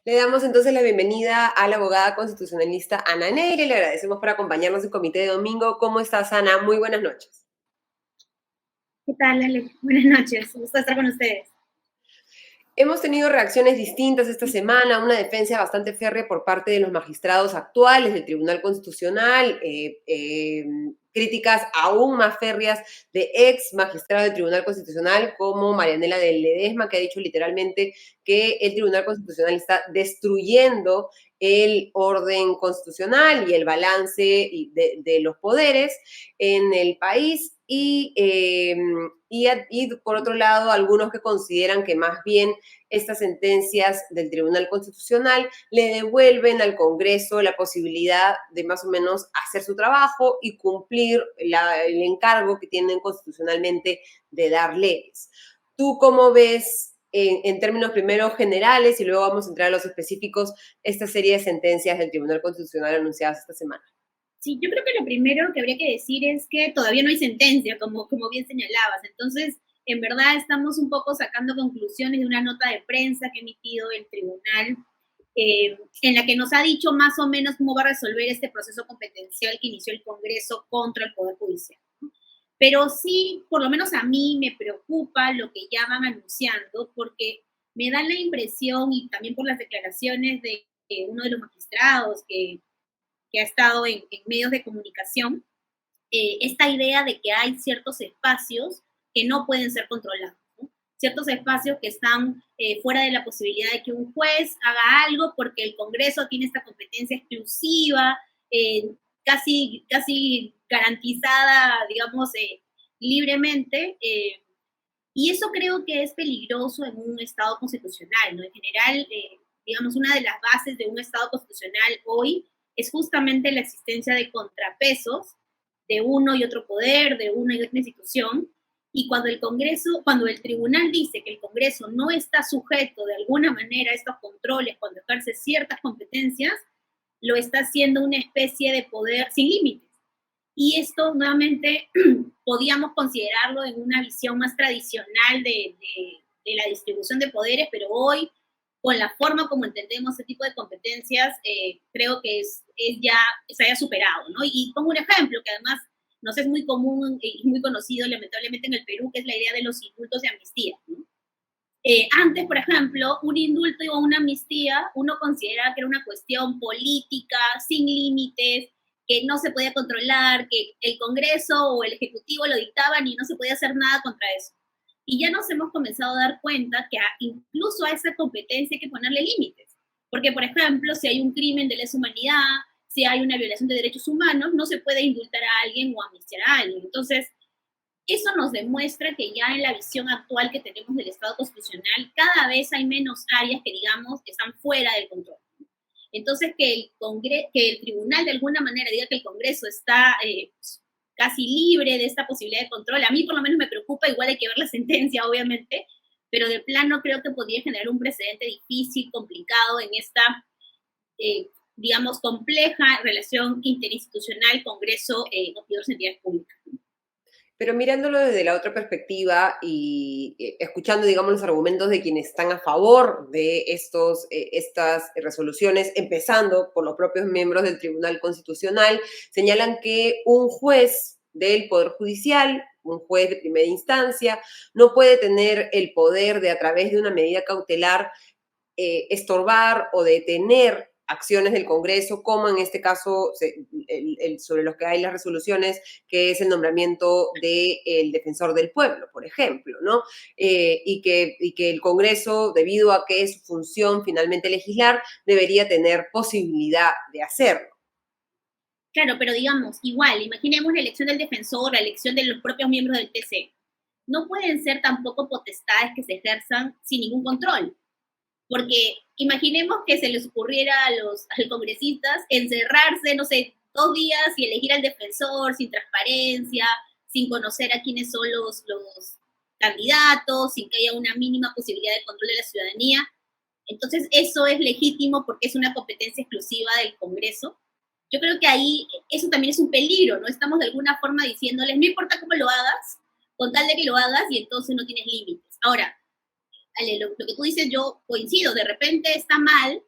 Le damos entonces la bienvenida a la abogada constitucionalista Ana Neire. Le agradecemos por acompañarnos en Comité de Domingo. ¿Cómo estás, Ana? Muy buenas noches. ¿Qué tal, Ale? Buenas noches, un gusto estar con ustedes. Hemos tenido reacciones distintas esta semana, una defensa bastante férrea por parte de los magistrados actuales del Tribunal Constitucional, críticas aún más férreas de ex magistrados del Tribunal Constitucional como Marianela de Ledesma, que ha dicho literalmente que el Tribunal Constitucional está destruyendo el orden constitucional y el balance de los poderes en el país. Y por otro lado, algunos que consideran que más bien estas sentencias del Tribunal Constitucional le devuelven al Congreso la posibilidad de más o menos hacer su trabajo y cumplir el encargo que tienen constitucionalmente de dar leyes. ¿Tú cómo ves en términos primero generales y luego vamos a entrar a los específicos esta serie de sentencias del Tribunal Constitucional anunciadas esta semana? Sí, yo creo que lo primero que habría que decir es que todavía no hay sentencia, como bien señalabas. Entonces, en verdad estamos un poco sacando conclusiones de una nota de prensa que ha emitido el tribunal, en la que nos ha dicho más o menos cómo va a resolver este proceso competencial que inició el Congreso contra el Poder Judicial. Pero sí, por lo menos a mí me preocupa lo que ya van anunciando, porque me da la impresión, y también por las declaraciones de uno de los magistrados que ha estado en medios de comunicación, esta idea de que hay ciertos espacios que no pueden ser controlados, ¿no? Ciertos espacios que están fuera de la posibilidad de que un juez haga algo porque el Congreso tiene esta competencia exclusiva, casi garantizada, digamos, libremente. Y eso creo que es peligroso en un Estado constitucional, ¿no? En general, digamos, una de las bases de un Estado constitucional hoy es justamente la existencia de contrapesos de uno y otro poder, de una y otra institución, y cuando el Congreso, cuando el tribunal dice que el Congreso no está sujeto de alguna manera a estos controles cuando ejerce ciertas competencias, lo está haciendo una especie de poder sin límites. Y esto nuevamente podíamos considerarlo en una visión más tradicional de la distribución de poderes, pero hoy, con la forma como entendemos este tipo de competencias, creo que ya se haya superado, ¿no? Y pongo un ejemplo que además nos es muy común y muy conocido lamentablemente en el Perú, que es la idea de los indultos de amnistía, ¿no? Antes, por ejemplo, un indulto o una amnistía, uno consideraba que era una cuestión política, sin límites, que no se podía controlar, que el Congreso o el Ejecutivo lo dictaban y no se podía hacer nada contra eso. Y ya nos hemos comenzado a dar cuenta que incluso a esa competencia hay que ponerle límites. Porque, por ejemplo, si hay un crimen de lesa humanidad, si hay una violación de derechos humanos, no se puede indultar a alguien o amnistiar a alguien. Entonces, eso nos demuestra que ya en la visión actual que tenemos del Estado constitucional, cada vez hay menos áreas que, digamos, que están fuera del control. Entonces, que el tribunal de alguna manera diga que el Congreso está casi libre de esta posibilidad de control, a mí por lo menos me preocupa, igual hay que ver la sentencia, obviamente, pero de plano creo que podría generar un precedente difícil, complicado en esta, digamos, compleja relación interinstitucional Congreso-Entidades entidades públicas. Pero mirándolo desde la otra perspectiva y escuchando, digamos, los argumentos de quienes están a favor de estas resoluciones, empezando por los propios miembros del Tribunal Constitucional, señalan que un juez del Poder Judicial, un juez de primera instancia, no puede tener el poder de, a través de una medida cautelar, estorbar o detener acciones del Congreso, como en este caso sobre los que hay las resoluciones, que es el nombramiento del defensor del pueblo, por ejemplo, ¿no? Y que el Congreso, debido a que es su función finalmente legislar, debería tener posibilidad de hacerlo. Claro, pero digamos, igual, imaginemos la elección del defensor, la elección de los propios miembros del TC. No pueden ser tampoco potestades que se ejerzan sin ningún control. Porque imaginemos que se les ocurriera los congresistas encerrarse, no sé, 2 días y elegir al defensor sin transparencia, sin conocer a quiénes son los candidatos, sin que haya una mínima posibilidad de control de la ciudadanía. Entonces, eso es legítimo porque es una competencia exclusiva del Congreso. Yo creo que ahí eso también es un peligro, ¿no? Estamos de alguna forma diciéndoles, no importa cómo lo hagas, con tal de que lo hagas y entonces no tienes límites. Ahora, Ale, lo que tú dices yo coincido, de repente está mal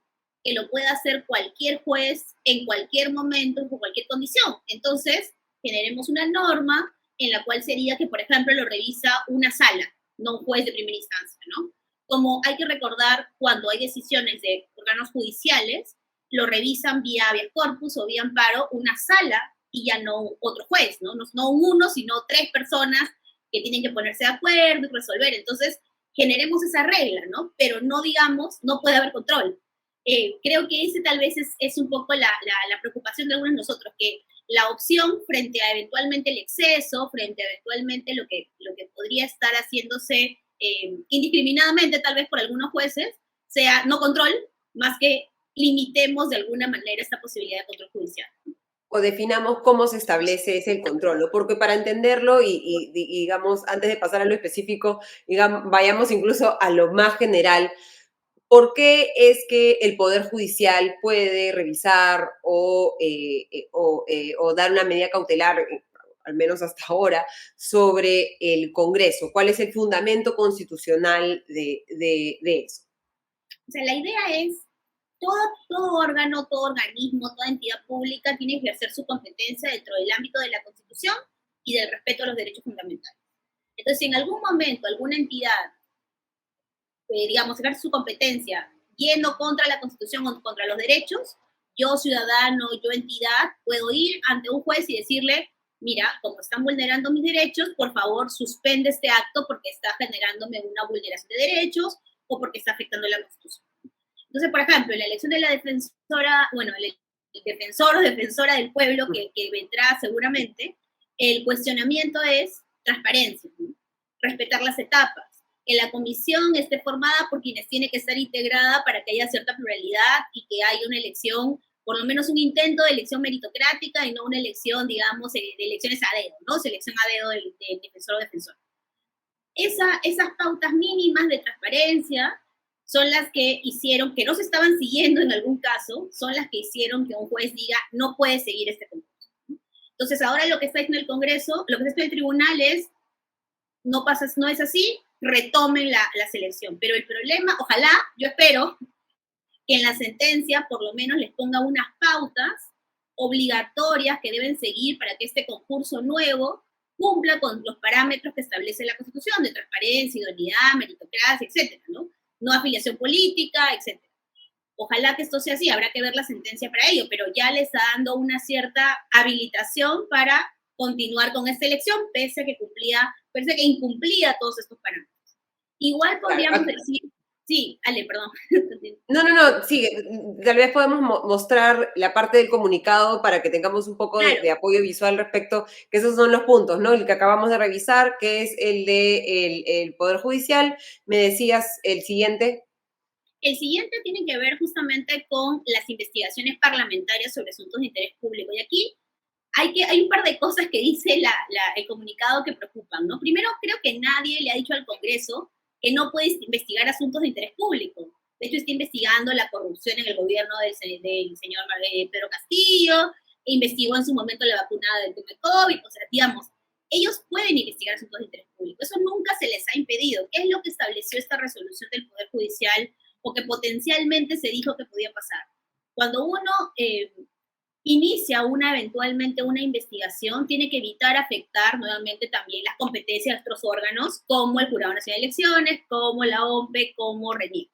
que lo pueda hacer cualquier juez en cualquier momento, en cualquier condición. Entonces, generemos una norma en la cual sería que, por ejemplo, lo revisa una sala, no un juez de primera instancia, ¿no? Como hay que recordar, cuando hay decisiones de órganos judiciales, lo revisan vía habeas corpus o vía amparo una sala y ya no otro juez, ¿no? No uno, sino tres personas que tienen que ponerse de acuerdo y resolver. Entonces, generemos esa regla, ¿no? Pero no digamos, no puede haber control. Creo que ese tal vez es un poco la preocupación de algunos de nosotros, que la opción frente a eventualmente el exceso, frente a eventualmente lo que podría estar haciéndose indiscriminadamente tal vez por algunos jueces, sea no control, más que limitemos de alguna manera esta posibilidad de control judicial. O definamos cómo se establece ese control, ¿no? Porque para entenderlo digamos, antes de pasar a lo específico, digamos, vayamos incluso a lo más general. ¿Por qué es que el Poder Judicial puede revisar o dar una medida cautelar, al menos hasta ahora, sobre el Congreso? ¿Cuál es el fundamento constitucional de eso? O sea, la idea es, todo órgano, todo organismo, toda entidad pública tiene que ejercer su competencia dentro del ámbito de la Constitución y del respeto a los derechos fundamentales. Entonces, si en algún momento alguna entidad, digamos, ejerce su competencia yendo contra la Constitución o contra los derechos, yo ciudadano, yo entidad, puedo ir ante un juez y decirle, mira, como están vulnerando mis derechos, por favor suspende este acto porque está generándome una vulneración de derechos o porque está afectando la Constitución. Entonces, por ejemplo, en la elección de la defensora, bueno, el defensor o defensora del pueblo que vendrá seguramente, el cuestionamiento es transparencia, ¿no? Respetar las etapas, que la comisión esté formada por quienes tiene que estar integrada para que haya cierta pluralidad y que haya una elección, por lo menos un intento de elección meritocrática y no una elección, digamos, de elecciones a dedo, ¿no? Selección a dedo del defensor o defensora. Esas pautas mínimas de transparencia son las que hicieron, que no se estaban siguiendo en algún caso, son las que hicieron que un juez diga, no puede seguir este concurso. Entonces, ahora lo que está en el Congreso, lo que está en el tribunal es, no pasa, no es así, retomen la selección. Pero el problema, ojalá, yo espero, que en la sentencia por lo menos les ponga unas pautas obligatorias que deben seguir para que este concurso nuevo cumpla con los parámetros que establece la Constitución de transparencia, idoneidad, meritocracia, etcétera, ¿no? No afiliación política, etcétera. Ojalá que esto sea así, habrá que ver la sentencia para ello, pero ya le está dando una cierta habilitación para continuar con esta elección, pese a que incumplía todos estos parámetros. Igual podríamos decir, sí, Ale, perdón. No, sigue. Tal vez podemos mostrar la parte del comunicado para que tengamos un poco Claro. de apoyo visual respecto, que esos son los puntos, ¿no? El que acabamos de revisar, que es el de el Poder Judicial. Me decías el siguiente. El siguiente tiene que ver justamente con las investigaciones parlamentarias sobre asuntos de interés público. Y aquí hay un par de cosas que dice el comunicado que preocupan, ¿no? Primero, creo que nadie le ha dicho al Congreso que no puede investigar asuntos de interés público. De hecho, está investigando la corrupción en el gobierno del señor Pedro Castillo, e investigó en su momento la vacuna del tema de COVID, o sea, digamos, ellos pueden investigar asuntos de interés público. Eso nunca se les ha impedido. ¿Qué es lo que estableció esta resolución del Poder Judicial o que potencialmente se dijo que podía pasar? Cuando uno inicia eventualmente una investigación, tiene que evitar afectar nuevamente también las competencias de otros órganos, como el Jurado Nacional de Elecciones, como la OMPE, como RENIEC.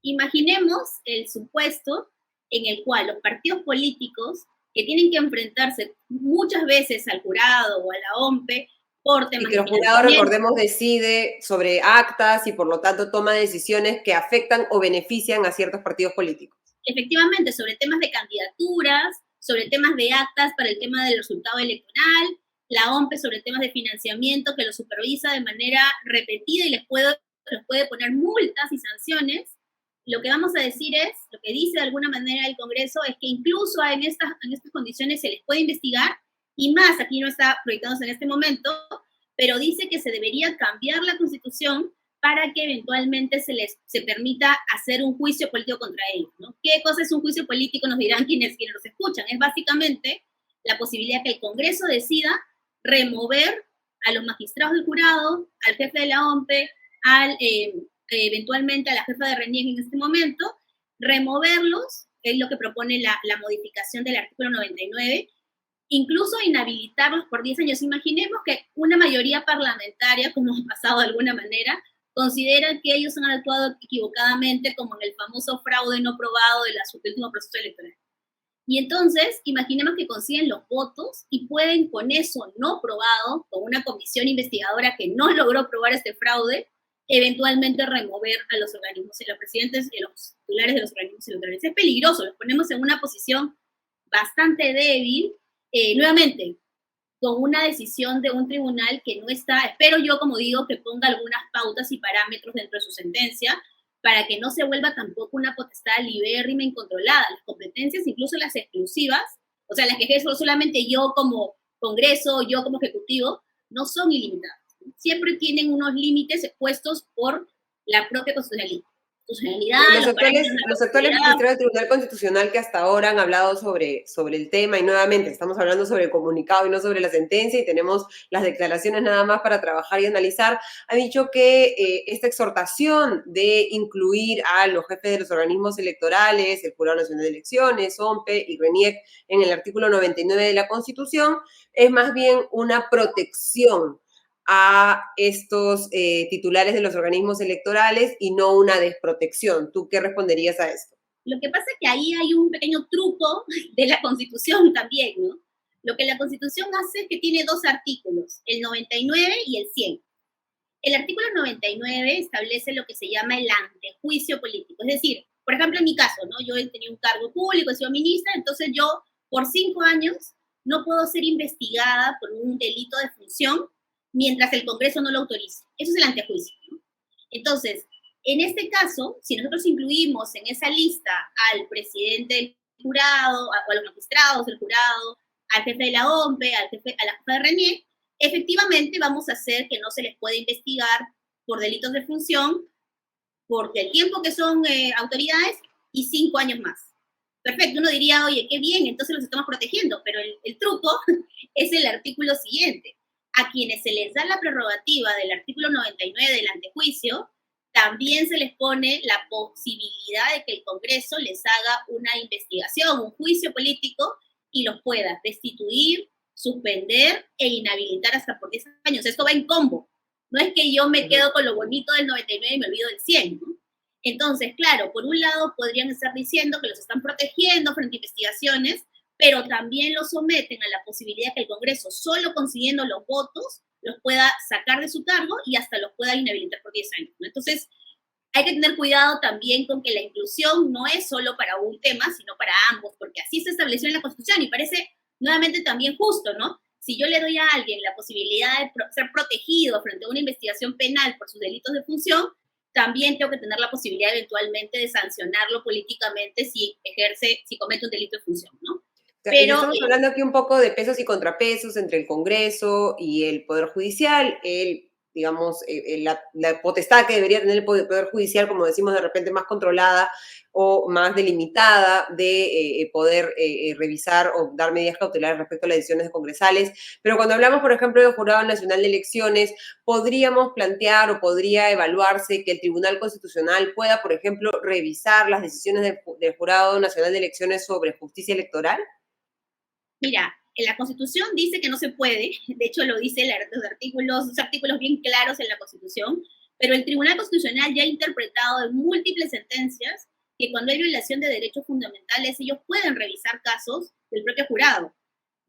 Imaginemos el supuesto en el cual los partidos políticos que tienen que enfrentarse muchas veces al jurado o a la OMPE por temas y que el jurado, recordemos, decide sobre actas y por lo tanto toma decisiones que afectan o benefician a ciertos partidos políticos. Efectivamente, sobre temas de candidaturas, sobre temas de actas para el tema del resultado electoral, la OMPE sobre temas de financiamiento que lo supervisa de manera repetida y les puede poner multas y sanciones. Lo que vamos a decir es, lo que dice de alguna manera el Congreso es que incluso en estas condiciones se les puede investigar, y más, aquí no está proyectándose en este momento, pero dice que se debería cambiar la Constitución para que eventualmente se permita hacer un juicio político contra ellos, ¿no? ¿Qué cosa es un juicio político? Nos dirán quienes los escuchan. Es básicamente la posibilidad que el Congreso decida remover a los magistrados del jurado, al jefe de la OMPE, eventualmente a la jefa de RENIEC en este momento, removerlos, es lo que propone la modificación del artículo 99, incluso inhabilitarlos por 10 años. Imaginemos que una mayoría parlamentaria, como ha pasado de alguna manera, considera que ellos han actuado equivocadamente, como en el famoso fraude no probado del último proceso electoral. Y entonces, imaginemos que consiguen los votos y pueden con eso no probado, con una comisión investigadora que no logró probar este fraude, eventualmente remover a los organismos, a los presidentes y los titulares de los organismos electorales. Es peligroso, los ponemos en una posición bastante débil, nuevamente, con una decisión de un tribunal que no está, espero yo, como digo, que ponga algunas pautas y parámetros dentro de su sentencia, para que no se vuelva tampoco una potestad libérrima incontrolada. Las competencias, incluso las exclusivas, o sea, las que ejerzo solamente yo como Congreso, yo como Ejecutivo, no son ilimitadas. Siempre tienen unos límites expuestos por la propia constitucionalidad. Los actuales magistrados del Tribunal Constitucional que hasta ahora han hablado sobre el tema, y nuevamente estamos hablando sobre el comunicado y no sobre la sentencia, y tenemos las declaraciones nada más para trabajar y analizar, han dicho que esta exhortación de incluir a los jefes de los organismos electorales, el Jurado Nacional de Elecciones, OMPE y RENIEC en el artículo 99 de la Constitución, es más bien una protección a estos titulares de los organismos electorales y no una desprotección. ¿Tú qué responderías a esto? Lo que pasa es que ahí hay un pequeño truco de la Constitución también, ¿no? Lo que la Constitución hace es que tiene dos artículos, el 99 y el 100. El artículo 99 establece lo que se llama el antejuicio político. Es decir, por ejemplo, en mi caso, ¿no? Yo he tenido un cargo público, he sido ministra, entonces yo por 5 años no puedo ser investigada por un delito de función mientras el Congreso no lo autorice. Eso es el antejuicio, ¿no? Entonces, en este caso, si nosotros incluimos en esa lista al presidente del jurado, o a los magistrados del jurado, al jefe de la OMPE, a la jefa de RENIEC, efectivamente vamos a hacer que no se les puede investigar por delitos de función porque el tiempo que son autoridades y 5 años más. Perfecto, uno diría, oye, qué bien, entonces los estamos protegiendo, pero el truco es el artículo siguiente. A quienes se les da la prerrogativa del artículo 99 del antejuicio, también se les pone la posibilidad de que el Congreso les haga una investigación, un juicio político, y los pueda destituir, suspender e inhabilitar hasta por 10 años. Esto va en combo. No es que yo me quedo con lo bonito del 99 y me olvido del 100, ¿no? Entonces, claro, por un lado podrían estar diciendo que los están protegiendo frente a investigaciones, pero también los someten a la posibilidad que el Congreso, solo consiguiendo los votos, los pueda sacar de su cargo y hasta los pueda inhabilitar por 10 años, ¿no? Entonces, hay que tener cuidado también con que la inclusión no es solo para un tema, sino para ambos, porque así se estableció en la Constitución y parece nuevamente también justo, ¿no? Si yo le doy a alguien la posibilidad de ser protegido frente a una investigación penal por sus delitos de función, también tengo que tener la posibilidad eventualmente de sancionarlo políticamente si comete un delito de función, ¿no? Pero estamos hablando aquí un poco de pesos y contrapesos entre el Congreso y el Poder Judicial, digamos, la potestad que debería tener el Poder Judicial, como decimos, de repente más controlada o más delimitada de poder revisar o dar medidas cautelares respecto a las decisiones congresales. Pero cuando hablamos, por ejemplo, del Jurado Nacional de Elecciones, podríamos plantear o podría evaluarse que el Tribunal Constitucional pueda, por ejemplo, revisar las decisiones del Jurado Nacional de Elecciones sobre justicia electoral. Mira, en la Constitución dice que no se puede, de hecho lo dice los artículos bien claros en la Constitución, pero el Tribunal Constitucional ya ha interpretado en múltiples sentencias que cuando hay violación de derechos fundamentales ellos pueden revisar casos del propio jurado.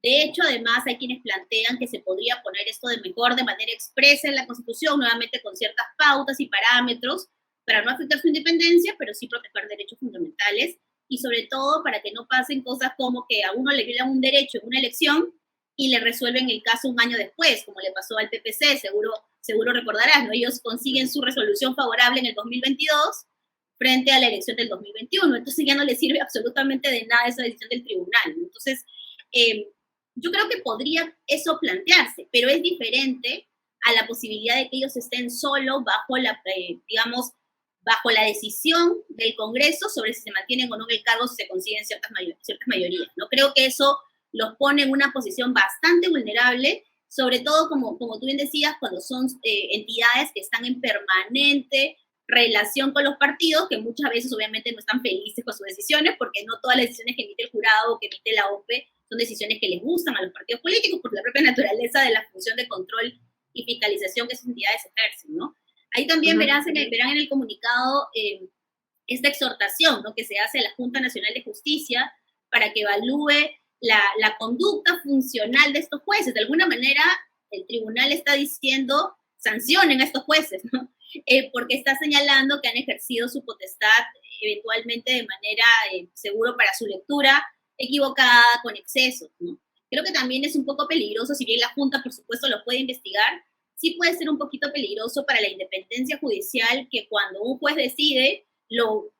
De hecho, además, hay quienes plantean que se podría poner esto de manera expresa en la Constitución, nuevamente con ciertas pautas y parámetros, para no afectar su independencia, pero sí proteger derechos fundamentales, y sobre todo para que no pasen cosas como que a uno le violan un derecho en una elección y le resuelven el caso un año después, como le pasó al PPC, seguro recordarás, ¿no? Ellos consiguen su resolución favorable en el 2022 frente a la elección del 2021, entonces ya no les sirve absolutamente de nada esa decisión del tribunal, ¿no? Entonces, yo creo que podría eso plantearse, pero es diferente a la posibilidad de que ellos estén solo bajo bajo la decisión del Congreso sobre si se mantienen o no en el cargo, si se consiguen ciertas mayorías, ¿no? Creo que eso los pone en una posición bastante vulnerable, sobre todo, como tú bien decías, cuando son entidades que están en permanente relación con los partidos, que muchas veces obviamente no están felices con sus decisiones, porque no todas las decisiones que emite el jurado o que emite la OPE son decisiones que les gustan a los partidos políticos por la propia naturaleza de la función de control y fiscalización que esas entidades ejercen, ¿no? Ahí también verán en el comunicado esta exhortación, ¿no?, que se hace a la Junta Nacional de Justicia para que evalúe la conducta funcional de estos jueces. De alguna manera, el tribunal está diciendo, sancionen a estos jueces, ¿no? Porque está señalando que han ejercido su potestad eventualmente de manera seguro para su lectura, equivocada, con excesos, ¿no? Creo que también es un poco peligroso, si bien la Junta, por supuesto, lo puede investigar, sí puede ser un poquito peligroso para la independencia judicial que cuando un juez decide,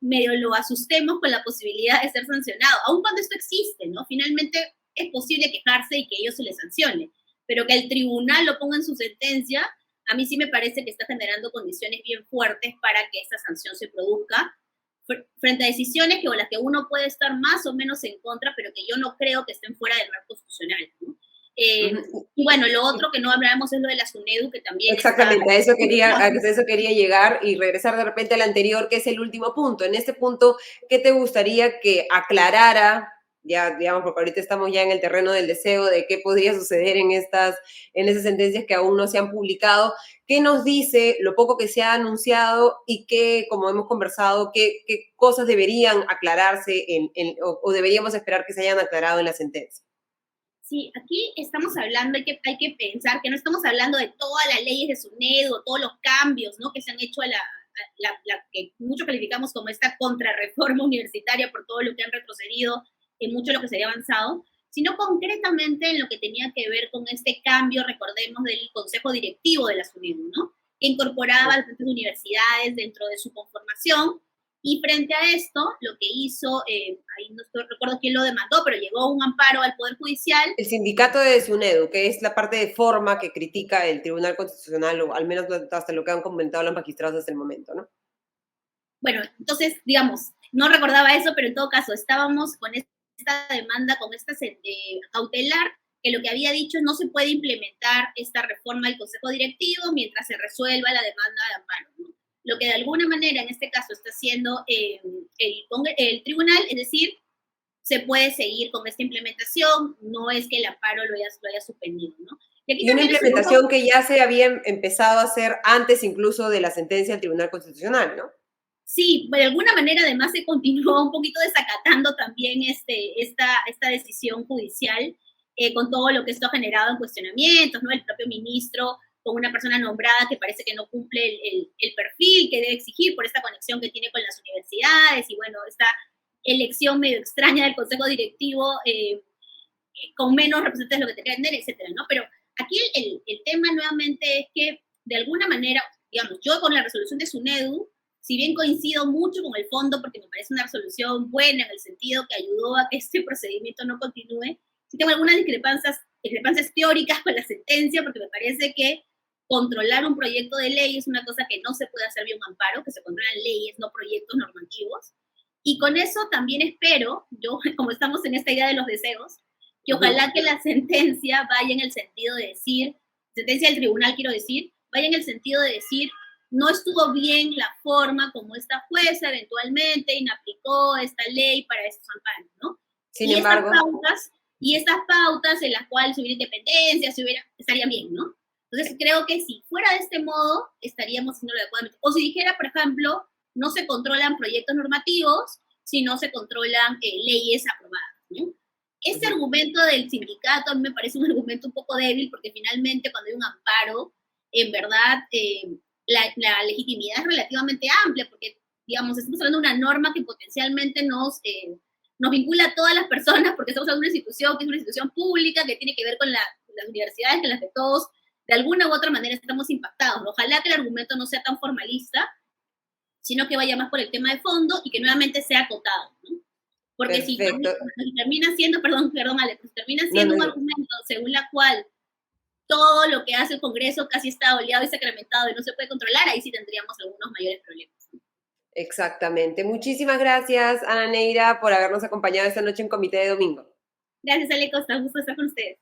medio lo asustemos con la posibilidad de ser sancionado, aun cuando esto existe, ¿no? Finalmente es posible quejarse y que ellos se les sancione, pero que el tribunal lo ponga en su sentencia, a mí sí me parece que está generando condiciones bien fuertes para que esta sanción se produzca, frente a decisiones con las que uno puede estar más o menos en contra, pero que yo no creo que estén fuera del marco constitucional, ¿no? Y bueno, lo otro que no hablábamos es lo de la SUNEDU, que también exactamente, a eso quería llegar y regresar de repente al anterior, que es el último punto. En este punto, ¿qué te gustaría que aclarara? Ya, digamos, porque ahorita estamos ya en el terreno del deseo de qué podría suceder en esas sentencias que aún no se han publicado. ¿Qué nos dice lo poco que se ha anunciado y qué, como hemos conversado, qué cosas deberían aclararse o deberíamos esperar que se hayan aclarado en la sentencia? Sí, aquí estamos hablando, hay que pensar que no estamos hablando de todas las leyes de SUNEDU o todos los cambios, ¿no?, que se han hecho a la que muchos calificamos como esta contrarreforma universitaria por todo lo que han retrocedido en mucho de lo que se había avanzado, sino concretamente en lo que tenía que ver con este cambio, recordemos, del consejo directivo de la SUNEDU, ¿no?, que incorporaba a las universidades dentro de su conformación. Y frente a esto, lo que hizo, ahí no recuerdo quién lo demandó, pero llegó un amparo al Poder Judicial. El sindicato de SUNEDU, que es la parte de forma que critica el Tribunal Constitucional, o al menos hasta lo que han comentado los magistrados hasta el momento, ¿no? Bueno, entonces, digamos, no recordaba eso, pero en todo caso, estábamos con esta demanda, con esta cautelar, que lo que había dicho es no se puede implementar esta reforma del Consejo Directivo mientras se resuelva la demanda de amparo, ¿no? Lo que de alguna manera en este caso está haciendo el tribunal, es decir, se puede seguir con esta implementación, no es que el amparo lo haya suspendido, ¿no? Y una implementación que ya se había empezado a hacer antes incluso de la sentencia del Tribunal Constitucional, ¿no? Sí, de alguna manera además se continuó un poquito desacatando también esta decisión judicial con todo lo que esto ha generado en cuestionamientos, ¿no? El propio ministro con una persona nombrada que parece que no cumple el perfil que debe exigir por esta conexión que tiene con las universidades y bueno, esta elección medio extraña del consejo directivo con menos representantes de lo que tendría que tener, etcétera, ¿no? Pero aquí el tema nuevamente es que de alguna manera, digamos, yo con la resolución de SUNEDU, si bien coincido mucho con el fondo porque me parece una resolución buena en el sentido que ayudó a que este procedimiento no continúe, sí tengo algunas discrepancias teóricas con la sentencia porque me parece que controlar un proyecto de ley es una cosa que no se puede hacer vía un amparo, que se controlan leyes, no proyectos normativos. Y con eso también espero, yo como estamos en esta idea de los deseos, que ojalá que la sentencia vaya en el sentido de decir, sentencia del tribunal quiero decir, vaya en el sentido de decir, no estuvo bien la forma como esta jueza eventualmente inaplicó esta ley para estos amparos, ¿no? Sin embargo, estas pautas en las cuales si hubiera independencia, estaría bien, ¿no? Entonces creo que si fuera de este modo, estaríamos haciéndolo adecuadamente. O si dijera, por ejemplo, no se controlan proyectos normativos, sino se controlan leyes aprobadas, ¿no? Este argumento del sindicato a mí me parece un argumento un poco débil porque finalmente cuando hay un amparo, en verdad la legitimidad es relativamente amplia porque, digamos, estamos hablando de una norma que potencialmente nos vincula a todas las personas porque estamos hablando de una institución que es una institución pública que tiene que ver con las universidades, que las de todos, de alguna u otra manera estamos impactados. Ojalá que el argumento no sea tan formalista, sino que vaya más por el tema de fondo y que nuevamente sea acotado, ¿no? Porque si termina siendo, perdón Alex, termina siendo un argumento según la cual todo lo que hace el Congreso casi está oleado y sacramentado y no se puede controlar, ahí sí tendríamos algunos mayores problemas. Exactamente. Muchísimas gracias, Ana Neira, por habernos acompañado esta noche en Comité de Domingo. Gracias, Ale Costa. Un gusto estar con ustedes.